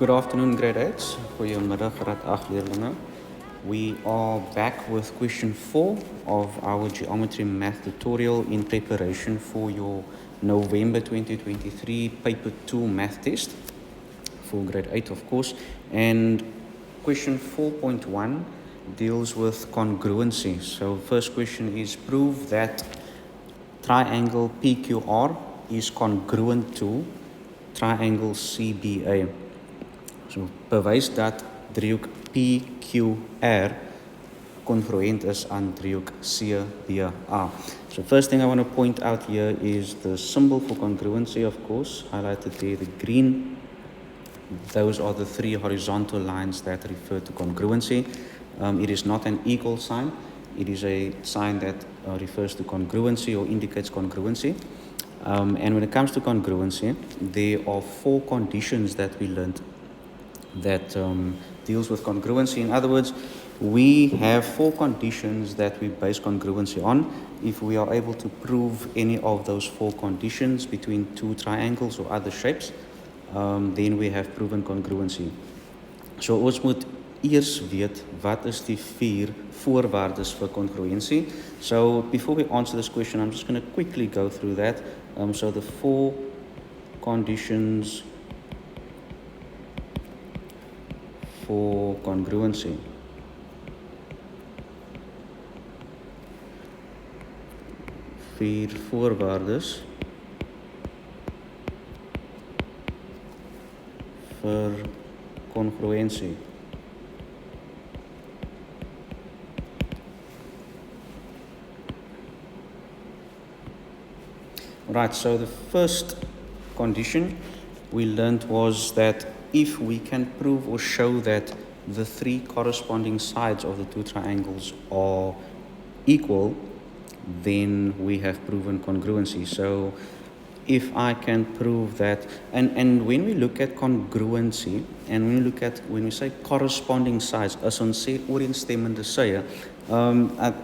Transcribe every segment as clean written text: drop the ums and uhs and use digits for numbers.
Good afternoon, grade 8s. Goeiemiddag, graad 8 leerlinge. We are back with question 4 of our geometry math tutorial in preparation for your November 2023 paper 2 math test for grade 8, of course. And question 4.1 deals with congruency. So first question is prove that triangle PQR is congruent to triangle CBA. So bewys dat driehoek PQR congruent is aan driehoek CBA. So first thing I want to point out here is the symbol for congruency, of course, highlighted there, the green. Those are the three horizontal lines that refer to congruency. It is not an equal sign. It is a sign that refers to congruency or indicates congruency. And when it comes to congruency, there are 4 conditions that we learned that deals with congruency. In other words, we have 4 conditions that we base congruency on. If we are able to prove any of those 4 conditions between 2 triangles or other shapes, then we have proven congruency. So ons moet eers weet wat is die 4 voorwaardes vir congruency. So before we answer this question, I'm just going to quickly go through that. So the 4 conditions for congruency. Vier voorwaardes vir congruency. Right, so the first condition we learned was that if we can prove or show that the 3 corresponding sides of the 2 triangles are equal, then we have proven congruency. So if I can prove that, and when we look at congruency, and when we say corresponding sides, as ons sê ooreenstemmende sye,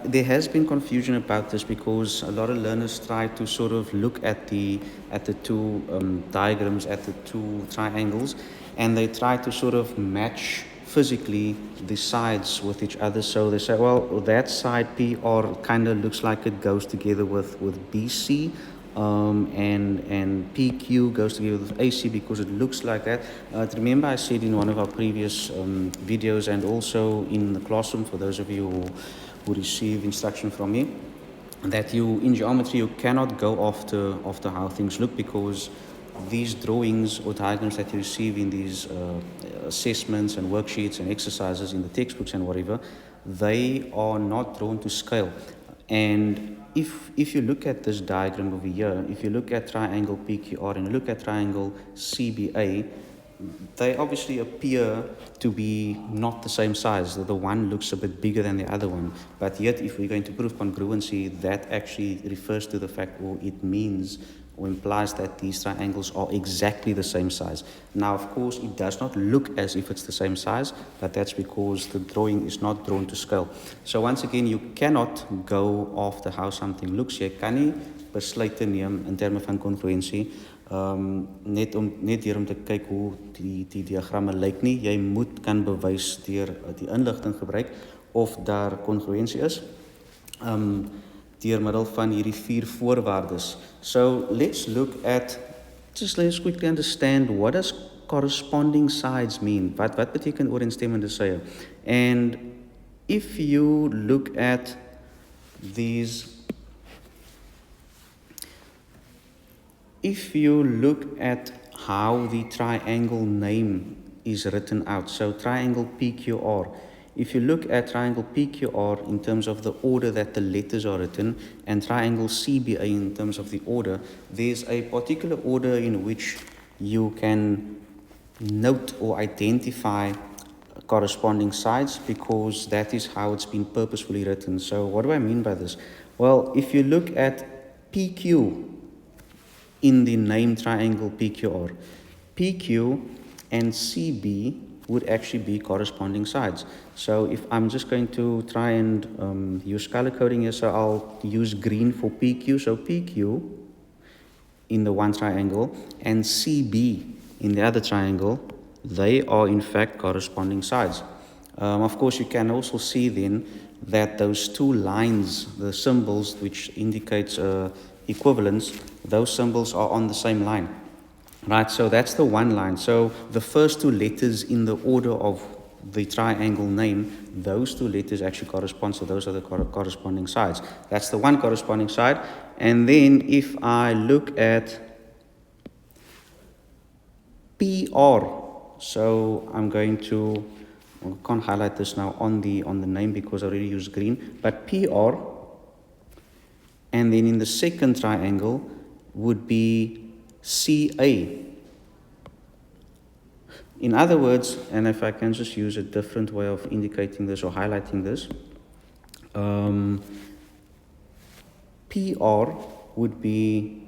there has been confusion about this because a lot of learners try to sort of look at the 2 diagrams, at the 2 triangles, and they try to sort of match physically the sides with each other. So they say, well, that side PR kind of looks like it goes together with BC, and PQ goes together with AC because it looks like that. Remember I said in one of our previous videos and also in the classroom for those of you who receive instruction from me, that in geometry you cannot go after how things look, because these drawings or diagrams that you receive in these assessments and worksheets and exercises in the textbooks and whatever, they are not drawn to scale. And if you look at this diagram over here, if you look at triangle PQR and you look at triangle CBA, they obviously appear to be not the same size. The one looks a bit bigger than the other one. But yet, if we're going to prove congruency, that actually refers to the fact, or it means or implies that these triangles are exactly the same size. Now, of course, it does not look as if it's the same size, but that's because the drawing is not drawn to scale. So once again, you cannot go after how something looks. Jy kan nie besluite neem in terme van congruensie, net deur om te kyk hoe die diagramme lyk nie. Jy moet kan bewys deur die inligting gebruik of daar congruensie is. Deur middel van hierdie 4 voorwaardes. So let's quickly understand what does corresponding sides mean. Wat beteken ooreenstemmende sye? And if you look at how the triangle name is written out, so triangle PQR, if you look at triangle PQR in terms of the order that the letters are written, and triangle CBA in terms of the order, there's a particular order in which you can note or identify corresponding sides, because that is how it's been purposefully written. So what do I mean by this? Well, if you look at PQ in the name triangle PQR, PQ and CB would actually be corresponding sides. So if I'm just going to try and use color coding here, so I'll use green for PQ. So PQ in the one triangle and CB in the other triangle they are in fact corresponding sides. Of course, you can also see then that those two lines, the symbols which indicates equivalence, those symbols are on the same line. Right, so that's the one line. So the first two letters in the order of the triangle name, those two letters actually correspond, so those are the corresponding sides. That's the one corresponding side. And then if I look at PR, so I'm going to, I can't highlight this now on the name because I already used green, but PR, and then in the second triangle would be CA. In other words, and if I can just use a different way of indicating this or highlighting this, PR would be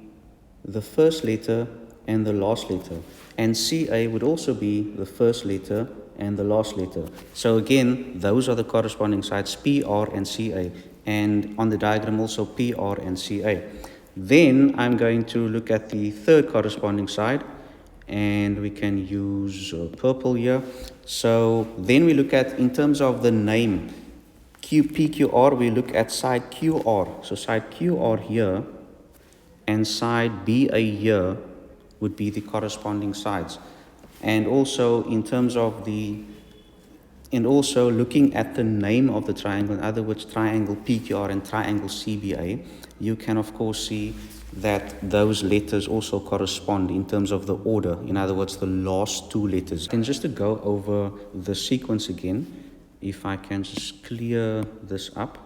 the first letter and the last letter, and CA would also be the first letter and the last letter. So again, those are the corresponding sides, PR and CA, and on the diagram also PR and CA. Then I'm going to look at the third corresponding side, and we can use purple here. So then we look at, in terms of the name, PQR, we look at side QR. So side QR here and side BA here would be the corresponding sides. And also in terms of and also looking at the name of the triangle, in other words, triangle PQR and triangle CBA, you can of course see that those letters also correspond in terms of the order, in other words, the last two letters. And just to go over the sequence again, if I can just clear this up.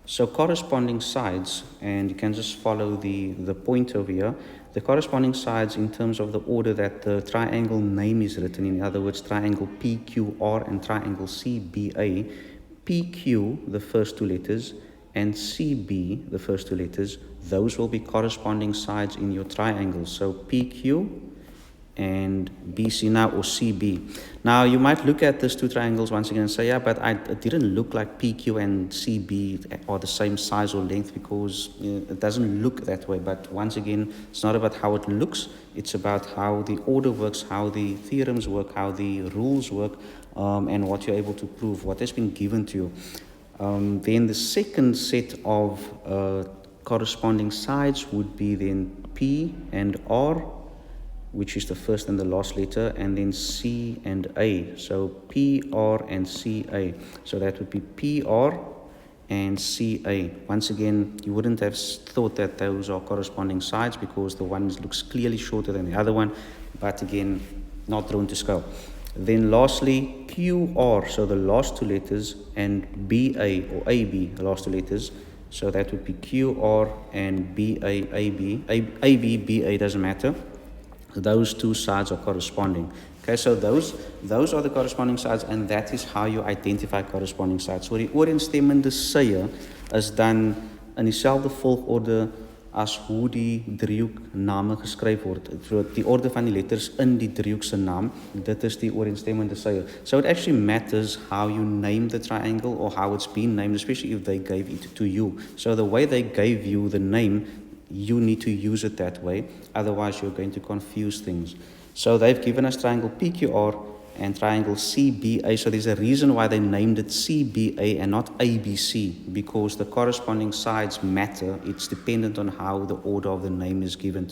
So corresponding sides, and you can just follow the point over here, the corresponding sides in terms of the order that the triangle name is written, in other words, triangle PQR and triangle CBA, PQ, the first two letters, and CB, the first two letters, those will be corresponding sides in your triangle. So PQ and BC now, or CB. Now you might look at these two triangles once again and say, yeah, but it didn't look like PQ and CB are the same size or length, because it doesn't look that way. But once again, it's not about how it looks, it's about how the order works, how the theorems work, how the rules work, and what you're able to prove, what has been given to you. Then the second set of corresponding sides would be then P and R, which is the first and the last letter, and then C and A. So P, R, and C, A. So that would be P, R, and C, A. Once again, you wouldn't have thought that those are corresponding sides because the one looks clearly shorter than the other one, but again, not drawn to scale. Then lastly, Q, R, so the last two letters, and B, A, or A, B, the last two letters. So that would be Q, R, and B, A, A, B. A, B, B, A doesn't matter. Those two sides are corresponding. Okay, so those are the corresponding sides, and that is how you identify corresponding sides. So die ooreenstemmende sye is dan in dieselfde volgorde as hoe die driehoek name geskryf word. So die orde van die letters in die driehoek se naam, dit is die ooreenstemmende sye. So it actually matters how you name the triangle or how it's been named, especially if they gave it to you. So the way they gave you the name, you need to use it that way, otherwise you're going to confuse things. So they've given us triangle PQR and triangle CBA, so there's a reason why they named it CBA and not ABC, because the corresponding sides matter. It's dependent on how the order of the name is given to